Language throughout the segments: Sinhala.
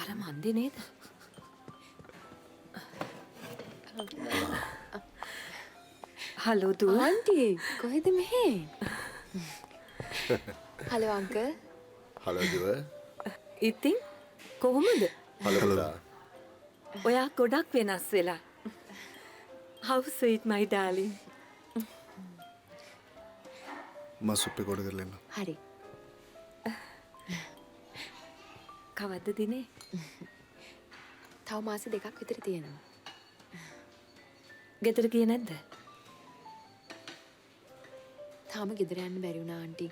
අර මන්දි නේද? හලෝ දුව. ආන්ටි කොහෙද මෙහෙ? Hello uncle. හලෝ දුව. ඉතින් කොහොමද? හලෝ. ඔයා ගොඩක් වෙනස් වෙලා. How sweet my darling. මම සුප්පේ කොට කරලා එන්න. හරි. කවද්ද දිනේ? තව මාස දෙකක් විතර තියෙනවා. ගෙදර ගියේ නැද්ද? තාම ගෙදර යන්න බැරි වුණා ආන්ටි.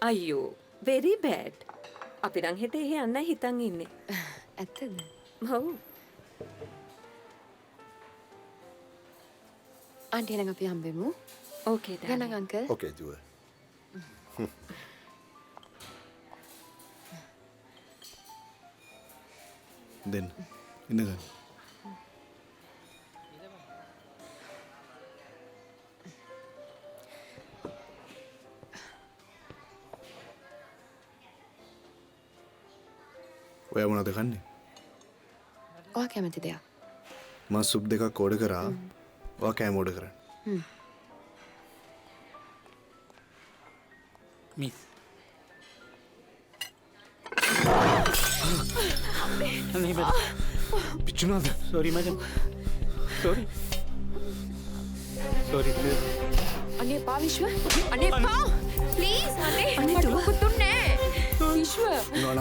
අයියෝ, very bad. අපි නම් හෙට එහෙ යන්න හිතන් ඉන්නේ. ඇත්තද? ඔව්. ආන්ටි එහෙනම් අපි හම්බෙමු. ඕකේ darling. ගණන් අංකල්. ඕකේ දුව. දෙන්න. ඉන්නගන්න. ඔයා මොනවද කන්නේ? ඔයා කැමති දෙයක්. මම සුප් දෙකක් ඕඩර් කරා. ඔයා කෑම ඕඩර් කරන්න. මිස් පිච්චුනාද? සෝරි මචං සෝරි සෝරි අනේ පා විශ්ව. අනේ පා. ප්ලීස් අනේ. මට මොකුත් දුන්නේ නෑ. විශ්ව. නෝනං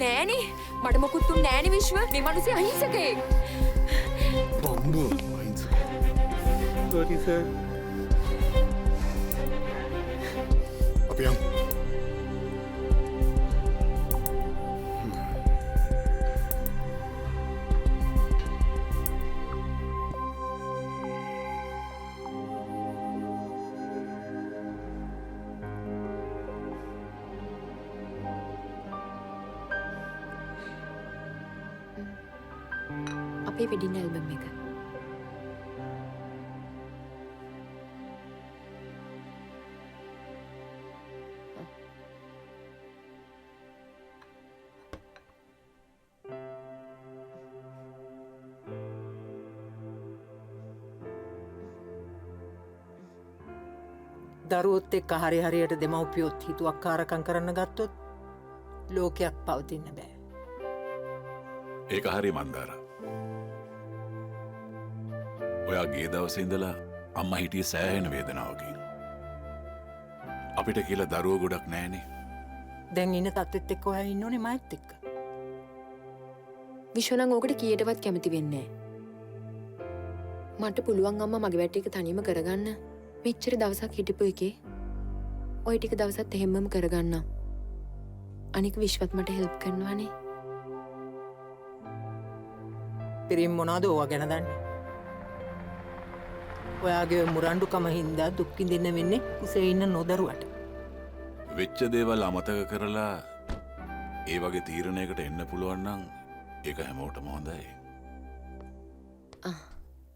නෑනේ. මට මොකුත් දුන්නේ නෑනේ විශ්ව. මේ මිනිස්සේ අහිංසකෙක්. බම්බු. සෝරි සර් අපි යමු. අපේ වෙඩින් ඇල්බම් එක. දරුවොත් එක්ක හරියට දෙමව්පියොත් හිතුවක්කාරකම් කරන්න ගත්තොත් ලෝකයක් පවතින්න බෑ. ඒක හරි මන්දාර. ඔයා ගේ දවසේ ඉඳලා අම්මා හිටියේ සෑහෙන වේදනාවකින්. අපිට කියලා දරුවෝ ගොඩක් නැහනේ. දැන් ඉන්න තත්ත්වෙත් එක්ක ඔයා ඉන්න ඕනේ මාත් එක්ක. විශ්ව නම් ඕකට කීයටවත් කැමති වෙන්නේ නෑ. මට පුළුවන් අම්මා මගේ වැඩ ටික තනියම කරගන්න. මෙච්චර දවසක් හිටපු එකේ ඔය ටික දවසත් එහෙම්මම කරගන්නම්. අනික විශ්වත් මට හෙල්ප් කරනවානේ. පිරිම් මොනවද ඕවා ගැන දන්නේ? ඔයාගේ මුරණ්ඩුකම හින්දා දුක් විඳින්න වෙන්නේ කුසේ ඉන්න නොදරුවට. වෙච්ච දේවල් අමතක කරලා ඒ වගේ තීරණයකට එන්න පුළුවන් නම් ඒක හැමෝටම හොඳයි.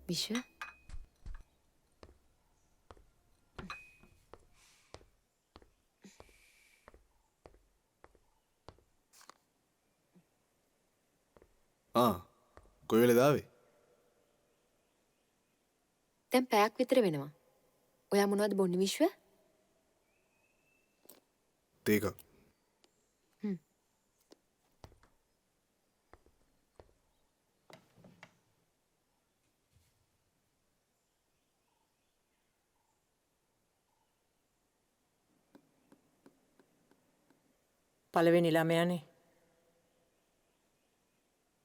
විශ්ව කොයි වෙලේද ආවේ? දැන් පැයක් විතර වෙනවා. ඔයා මොනවද බොන්නේ විශ්ව? තේක. පළවෙනි ළමයානේ.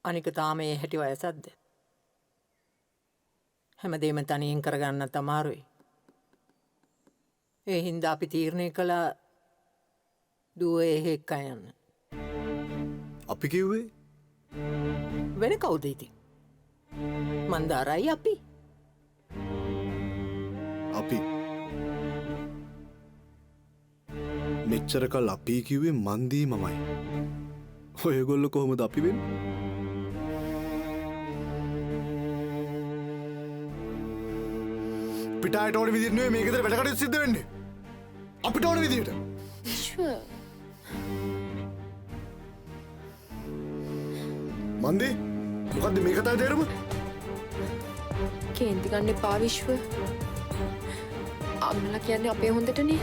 අනික තාම ඒ හැටි වයසක්ද? හැමදේම තනියෙන් කරගන්නත් අමාරුයි. ඒ හින්දා අපි තීරණය කළා දුව එහෙ එක්ක යන්න. අපි කිව්වේ වෙන කවුද ඉතින්? මන්දාරයි අපි. අපි මෙච්චර කල් අපි කිව්වේ මන්දී මමයි. ඔයගොල්ලෝ කොහොමද අපි වෙන්නේ? පිටායට ඕන විදිහට නෙවෙයි මේකද වැඩ කටයුතු සිද්ධ වෙන්නේ. අපිට ඕන විදිහට. විශ්ව මන්දේ මොකක්ද මේ කතා තේරුම? කේන්ති ගන්න එපා විශ්ව. අම්මලා කියන්නේ අපේ හොඳටනේ.